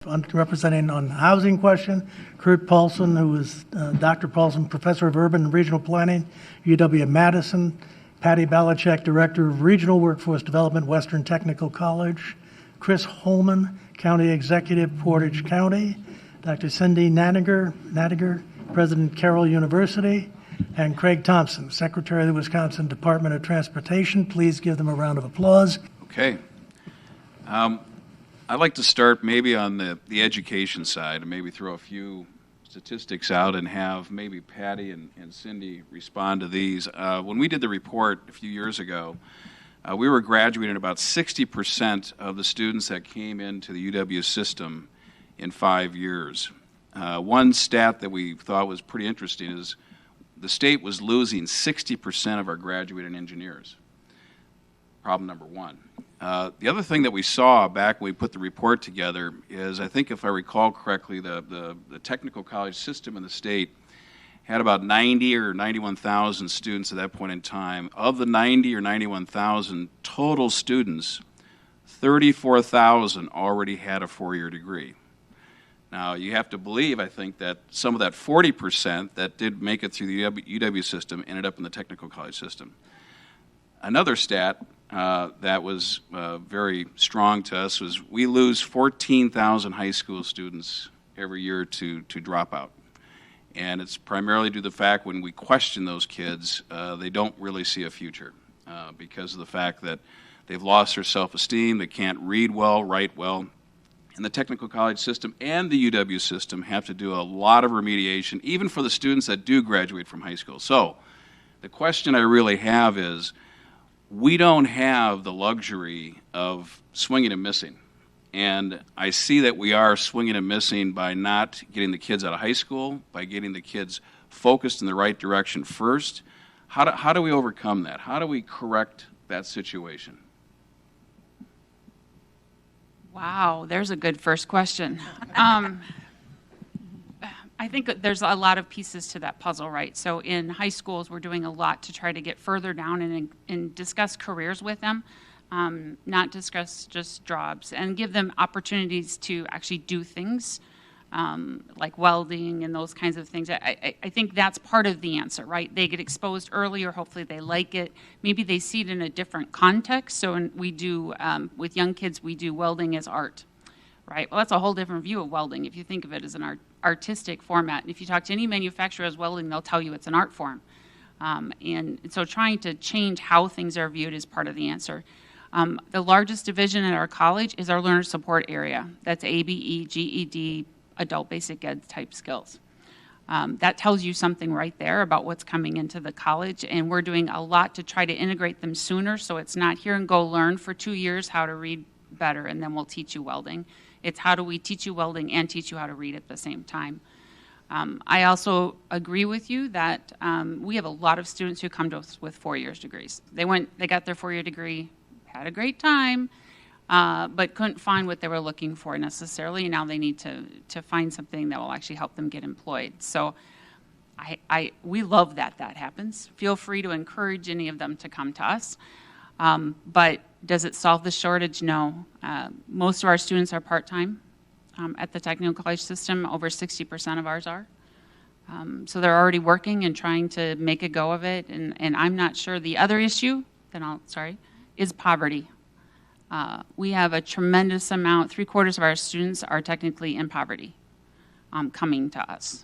representing on the housing question, Kurt Paulson, who is Dr. Paulson, Professor of Urban and Regional Planning, UW-Madison, Patty Belichick, Director of Regional Workforce Development, Western Technical College, Chris Holman, County Executive, Portage County, Dr. Cindy Nadiger, President Carroll University, and Craig Thompson, Secretary of the Wisconsin Department of Transportation. Please give them a round of applause. Okay. I'd like to start maybe on the education side and maybe throw a few statistics out and have maybe Patty and Cindy respond to these. When we did the report a few years ago, we were graduating about 60% of the students that came into the UW system in 5 years. One stat that we thought was pretty interesting is the state was losing 60% of our graduating engineers. Problem number one. The other thing that we saw back when we put the report together is, I think if I recall correctly, the technical college system in the state had about 90 or 91,000 students at that point in time. Of the 90 or 91,000 total students, 34,000 already had a four-year degree. Now, you have to believe, I think, that some of that 40% that did make it through the UW system ended up in the technical college system. Another stat that was very strong to us was we lose 14,000 high school students every year to drop out. And it's primarily due to the fact when we question those kids, they don't really see a future because of the fact that they've lost their self-esteem, they can't read well, write well. And the technical college system and the UW system have to do a lot of remediation, even for the students that do graduate from high school. So the question I really have is, we don't have the luxury of swinging and missing. And I see that we are swinging and missing by not getting the kids out of high school, by getting the kids focused in the right direction first. How do we overcome that? How do we correct that situation? Wow, there's a good first question. I think there's a lot of pieces to that puzzle, right? So in high schools, we're doing a lot to try to get further down and discuss careers with them, not discuss just jobs, and give them opportunities to actually do things like welding and those kinds of things. I think that's part of the answer, right? They get exposed earlier, hopefully they like it. Maybe they see it in a different context. So we do, with young kids, we do welding as art, right? Well, that's a whole different view of welding if you think of it as an artistic format. And if you talk to any manufacturer as welding, they'll tell you it's an art form. And so trying to change how things are viewed is part of the answer. The largest division in our college is our learner support area. That's ABE, GED, adult basic ed type skills. That tells you something right there about what's coming into the college, and we're doing a lot to try to integrate them sooner, so it's not here and go learn for 2 years how to read better and then we'll teach you welding. It's how do we teach you welding and teach you how to read at the same time. I also agree with you that we have a lot of students who come to us with 4 years degrees. They got their 4-year degree, had a great time, but couldn't find what they were looking for necessarily, and now they need to find something that will actually help them get employed. So we love that happens. Feel free to encourage any of them to come to us. But does it solve the shortage? No. Most of our students are part-time at the technical college system. Over 60% of ours are. So they're already working and trying to make a go of it. And I'm not sure. The other issue, is poverty. We have a tremendous amount, 3/4 of our students are technically in poverty coming to us.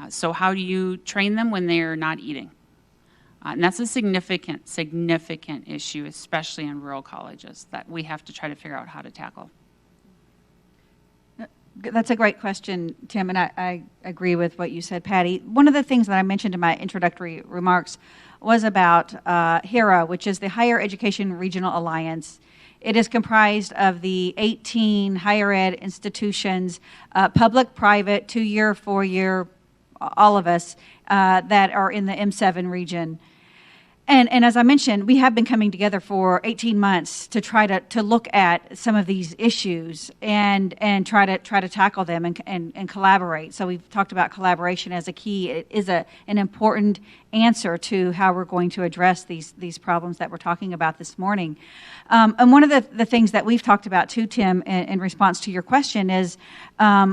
So how do you train them when they're not eating? And that's a significant issue, especially in rural colleges, that we have to try to figure out how to tackle. That's a great question, Tim, and I agree with what you said, Patty. One of the things that I mentioned in my introductory remarks was about HERA, which is the Higher Education Regional Alliance. It is comprised of the 18 higher ed institutions, public, private, 2-year, 4-year, all of us, that are in the M7 region. And as I mentioned, we have been coming together for 18 months to try to look at some of these issues and try to tackle them and collaborate. So we've talked about collaboration as a key. It is an important answer to how we're going to address these problems that we're talking about this morning. And one of the things that we've talked about too, Tim, in response to your question is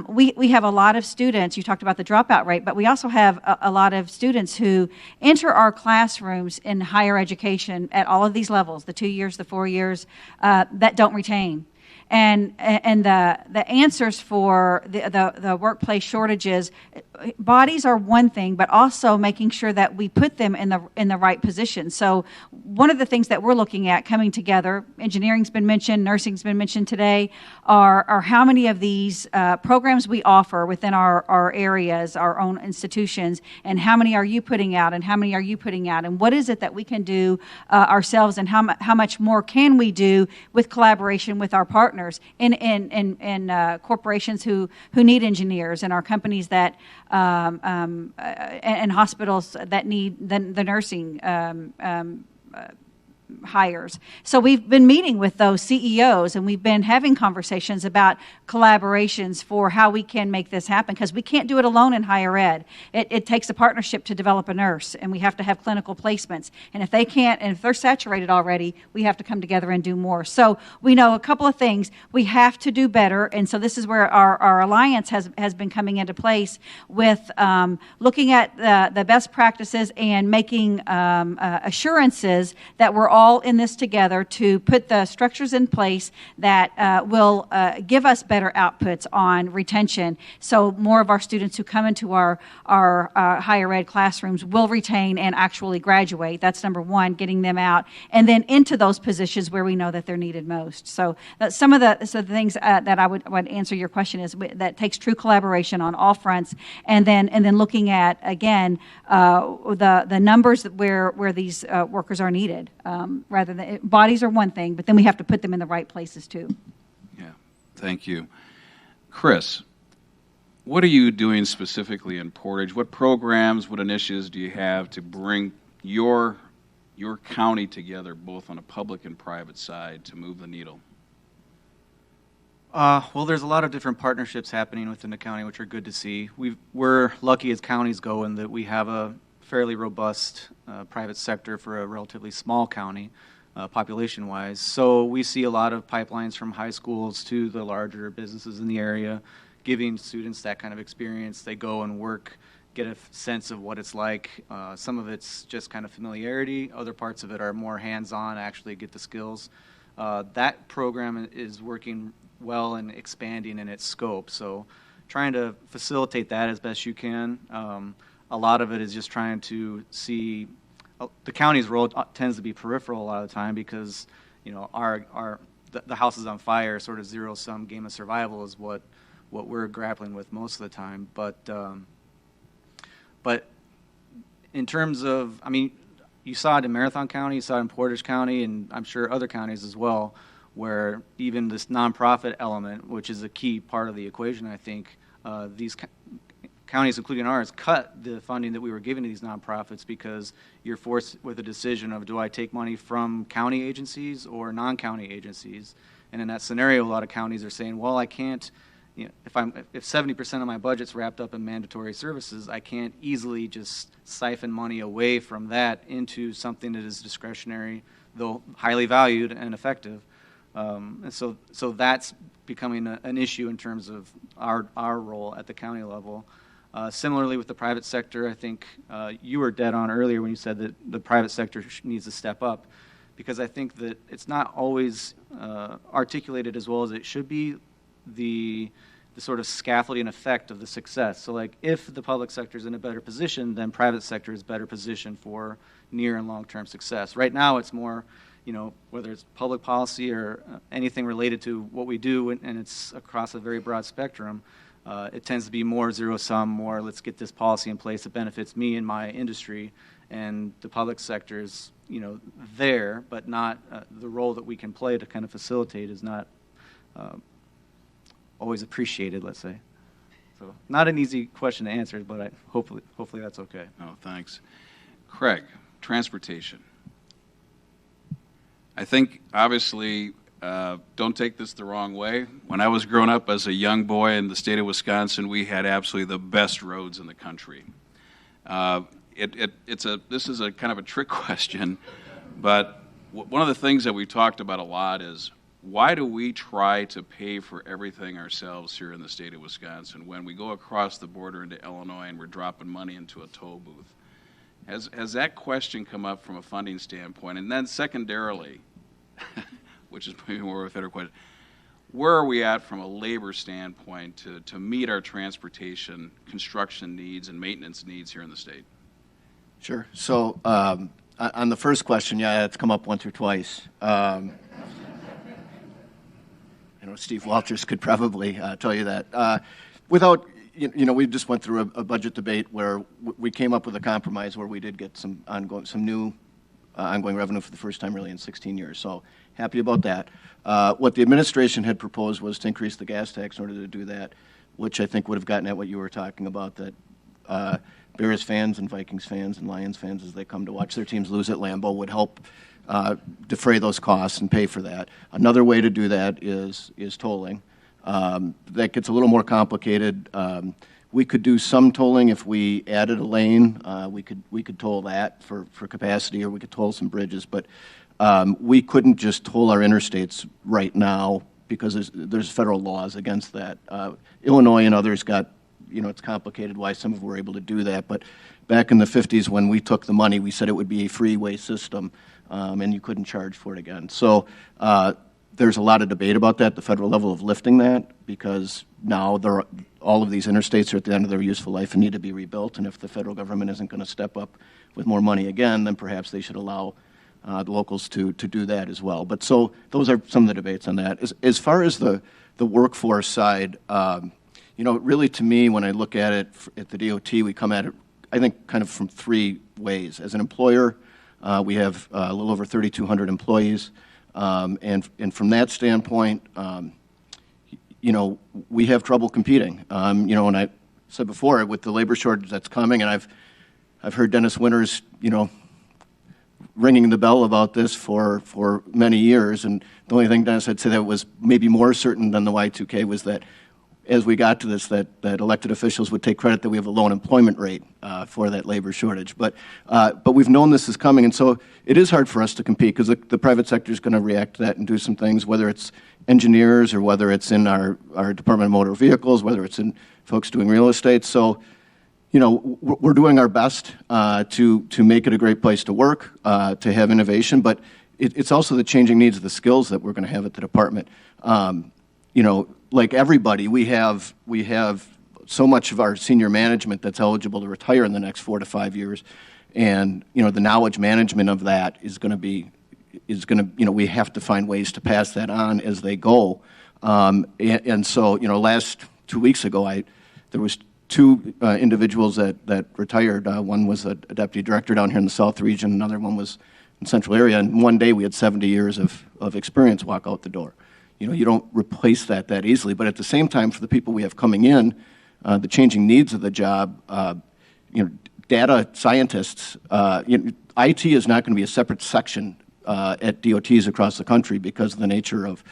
we have a lot of students. You talked about the dropout rate, but we also have a lot of students who enter our classrooms in higher education at all of these levels, the 2 years, the 4 years, that don't retain. And the answers for the workplace shortages, bodies are one thing, but also making sure that we put them in the right position. So one of the things that we're looking at coming together, engineering's been mentioned, nursing's been mentioned today, are how many of these programs we offer within our areas, our own institutions, and how many are you putting out, and how many are you putting out, and what is it that we can do ourselves, and how much more can we do with collaboration with our partners in corporations who need engineers, and our companies that and hospitals that need the nursing hires. So we've been meeting with those CEOs, and we've been having conversations about collaborations for how we can make this happen, because we can't do it alone in higher ed. It takes a partnership to develop a nurse, and we have to have clinical placements. And if they can't, and if they're saturated already, we have to come together and do more. So we know a couple of things. We have to do better, and so this is where our alliance has been coming into place with looking at the best practices and making assurances that we're all in this together to put the structures in place that will give us better outputs on retention. So more of our students who come into our higher ed classrooms will retain and actually graduate. That's number one, getting them out, and then into those positions where we know that they're needed most. So that's some of the things that I would answer your question is that takes true collaboration on all fronts, and then looking at again the numbers where these workers are needed. Rather than bodies are one thing, but then we have to put them in the right places too. Yeah, thank you. Chris, what are you doing specifically in Portage? What programs, what initiatives do you have to bring your county together, both on a public and private side, to move the needle? Well, there's a lot of different partnerships happening within the county, which are good to see. We're lucky as counties go in that we have a fairly robust private sector for a relatively small county, population-wise. So we see a lot of pipelines from high schools to the larger businesses in the area, giving students that kind of experience. They go and work, get a sense of what it's like. Some of it's just kind of familiarity. Other parts of it are more hands-on, actually get the skills. That program is working well and expanding in its scope. So trying to facilitate that as best you can. A lot of it is just trying to see the county's role tends to be peripheral a lot of the time because, you know, the house is on fire, sort of zero-sum game of survival is what we're grappling with most of the time. But in terms of, I mean, you saw it in Marathon County, you saw it in Portage County, and I'm sure other counties as well, where even this nonprofit element, which is a key part of the equation, I think, these counties, including ours, cut the funding that we were giving to these nonprofits because you're forced with a decision of, do I take money from county agencies or non-county agencies? And in that scenario, a lot of counties are saying, well, I can't, you know, if 70% of my budget's wrapped up in mandatory services, I can't easily just siphon money away from that into something that is discretionary, though highly valued and effective. And so that's becoming an issue in terms of our role at the county level. Similarly with the private sector, I think you were dead on earlier when you said that the private sector needs to step up, because I think that it's not always articulated as well as it should be, the sort of scaffolding effect of the success. So like if the public sector is in a better position, then private sector is better positioned for near and long-term success. Right now it's more, you know, whether it's public policy or anything related to what we do, and it's across a very broad spectrum, it tends to be more zero-sum, more let's get this policy in place that benefits me and my industry, and the public sector is, you know, there, but not the role that we can play to kind of facilitate is not always appreciated, let's say. So not an easy question to answer, but hopefully that's okay. Oh, thanks. Craig, transportation. I think, obviously, don't take this the wrong way. When I was growing up as a young boy in the state of Wisconsin, we had absolutely the best roads in the country. This is a kind of a trick question, but one of the things that we talked about a lot is, why do we try to pay for everything ourselves here in the state of Wisconsin when we go across the border into Illinois and we're dropping money into a toll booth? Has that question come up from a funding standpoint? And then secondarily, which is maybe more of a federal question, where are we at from a labor standpoint to meet our transportation, construction needs, and maintenance needs here in the state? Sure. So on the first question, yeah, it's come up once or twice. Steve Walters could probably tell you that. We just went through a budget debate where we came up with a compromise where we did get some new ongoing revenue for the first time really in 16 years. So happy about that. What the administration had proposed was to increase the gas tax in order to do that, which I think would have gotten at what you were talking about, that Bears fans and Vikings fans and Lions fans, as they come to watch their teams lose at Lambeau, would help defray those costs and pay for that. Another way to do that is tolling. That gets a little more complicated. We could do some tolling if we added a lane. We could toll that for capacity, or we could toll some bridges. But we couldn't just toll our interstates right now because there's federal laws against that. Illinois and others got, it's complicated why some of them were able to do that. But back in the 50s when we took the money, we said it would be a freeway system, and you couldn't charge for it again. So there's a lot of debate about that, the federal level of lifting that, because now all of these interstates are at the end of their useful life and need to be rebuilt. And if the federal government isn't going to step up with more money again, then perhaps they should allow the locals to do that as well. But so those are some of the debates on that. As far as the workforce side, really to me, when I look at it at the DOT, we come at it, I think, kind of from three ways. As an employer, we have a little over 3,200 employees. And from that standpoint, we have trouble competing. And I said before, with the labor shortage that's coming, and I've heard Dennis Winters, ringing the bell about this for many years. And the only thing Dennis had said that was maybe more certain than the Y2K was that as we got to this, that elected officials would take credit that we have a low unemployment rate for that labor shortage. But we've known this is coming, and so it is hard for us to compete because the private sector is going to react to that and do some things, whether it's engineers or whether it's in our Department of Motor Vehicles, whether it's in folks doing real estate. So, we're doing our best to make it a great place to work, to have innovation, but it's also the changing needs of the skills that we're going to have at the department. Like everybody, we have so much of our senior management that's eligible to retire in the next 4 to 5 years, and the knowledge management of that is going to we have to find ways to pass that on as they go. And so last 2 weeks ago, there was two individuals that retired. One was a deputy director down here in the South region. Another one was in Central area. And one day we had 70 years of experience walk out the door. You don't replace that easily. But at the same time, for the people we have coming in, the changing needs of the job, data scientists, IT is not going to be a separate section at DOTs across the country because of the nature of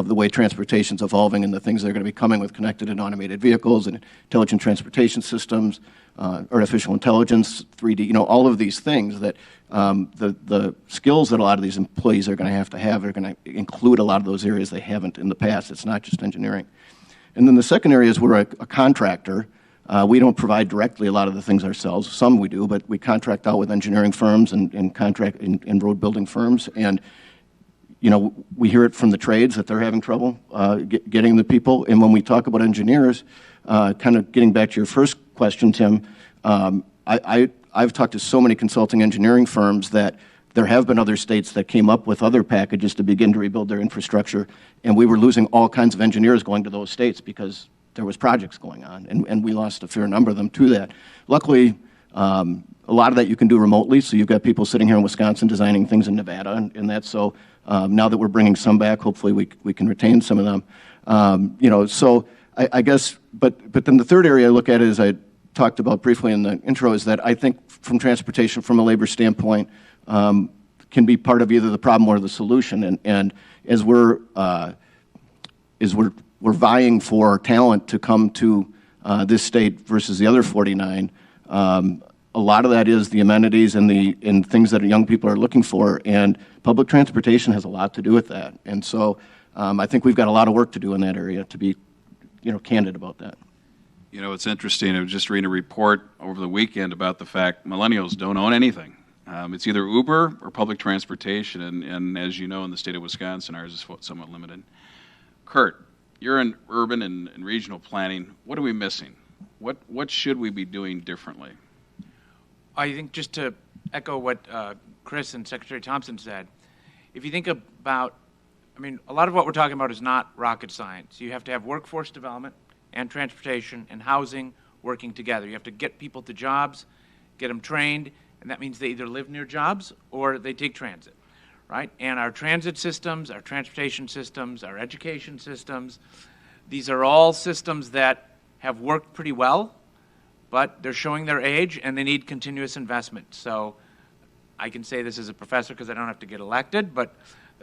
the way transportation's evolving and the things that are going to be coming with connected and automated vehicles and intelligent transportation systems, artificial intelligence, 3D, all of these things that the skills that a lot of these employees are going to have are going to include a lot of those areas they haven't in the past. It's not just engineering. And then the second area is we're a contractor. We don't provide directly a lot of the things ourselves. Some we do, but we contract out with engineering firms and contract in road building firms. And we hear it from the trades that they're having trouble getting the people. And when we talk about engineers, kind of getting back to your first question, Tim, I've talked to so many consulting engineering firms that there have been other states that came up with other packages to begin to rebuild their infrastructure, and we were losing all kinds of engineers going to those states because there was projects going on, and we lost a fair number of them to that. Luckily, a lot of that you can do remotely, so you've got people sitting here in Wisconsin designing things in Nevada, and that's so now that we're bringing some back, hopefully we can retain some of them. So I guess, but then the third area I look at, as I talked about briefly in the intro, is that I think from transportation, from a labor standpoint, can be part of either the problem or the solution. And as we're vying for talent to come to this state versus the other 49, a lot of that is the amenities and things that young people are looking for, and public transportation has a lot to do with that. And so I think we've got a lot of work to do in that area, to be candid about that. You know, it's interesting. I was just reading a report over the weekend about the fact millennials don't own anything. It's either Uber or public transportation, and as you know, in the state of Wisconsin, ours is somewhat limited. Kurt, you're in urban and regional planning. What are we missing? What should we be doing differently? I think just to echo what Chris and Secretary Thompson said, if you think about, I mean, a lot of what we're talking about is not rocket science. You have to have workforce development and transportation and housing working together. You have to get people to jobs, get them trained, and that means they either live near jobs or they take transit, right? And our transit systems, our transportation systems, our education systems, these are all systems that have worked pretty well, but they're showing their age and they need continuous investment. So I can say this as a professor because I don't have to get elected, but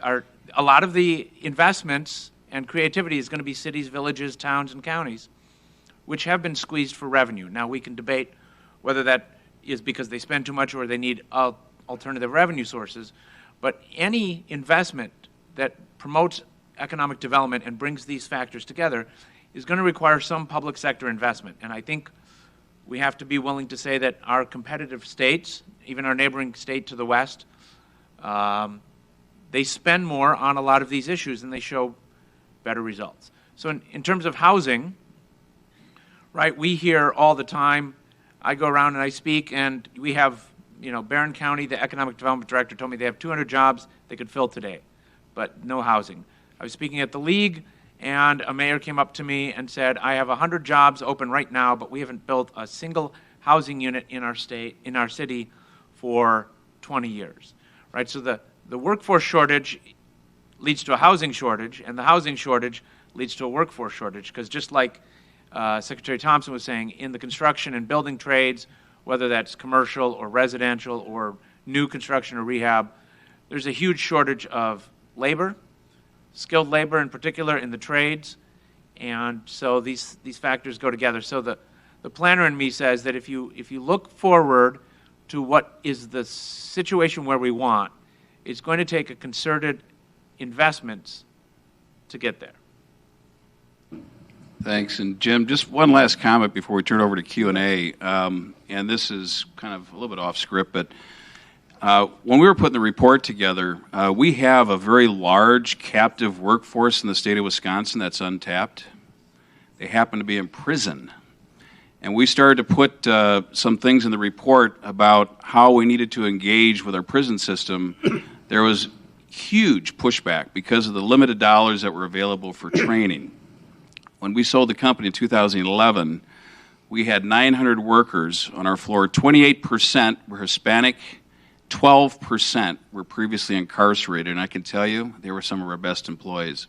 a lot of the investments and creativity is going to be cities, villages, towns, and counties, which have been squeezed for revenue. Now, we can debate whether that is because they spend too much or they need alternative revenue sources, but any investment that promotes economic development and brings these factors together is going to require some public sector investment. And I think we have to be willing to say that our competitive states, even our neighboring state to the west, they spend more on a lot of these issues and they show better results. So in terms of housing, right, we hear all the time, I go around and I speak, and we have, Barron County, the economic development director told me they have 200 jobs they could fill today, but no housing. I was speaking at the League, and a mayor came up to me and said, I have 100 jobs open right now, but we haven't built a single housing unit in our state, in our city, for 20 years, right? So the workforce shortage leads to a housing shortage, and the housing shortage leads to a workforce shortage, because just like Secretary Thompson was saying, in the construction and building trades, whether that's commercial or residential or new construction or rehab, there's a huge shortage of labor, skilled labor in particular in the trades, and so these factors go together. So the planner in me says that if you look forward to what is the situation where we want, it's going to take a concerted investments to get there. Thanks. And Jim, just one last comment before we turn over to Q&A. And this is kind of a little bit off script, but when we were putting the report together, we have a very large captive workforce in the state of Wisconsin that's untapped. They happen to be in prison. And we started to put some things in the report about how we needed to engage with our prison system. There was huge pushback because of the limited dollars that were available for training. When we sold the company in 2011, we had 900 workers on our floor. 28% were Hispanic, 12% were previously incarcerated, and I can tell you they were some of our best employees.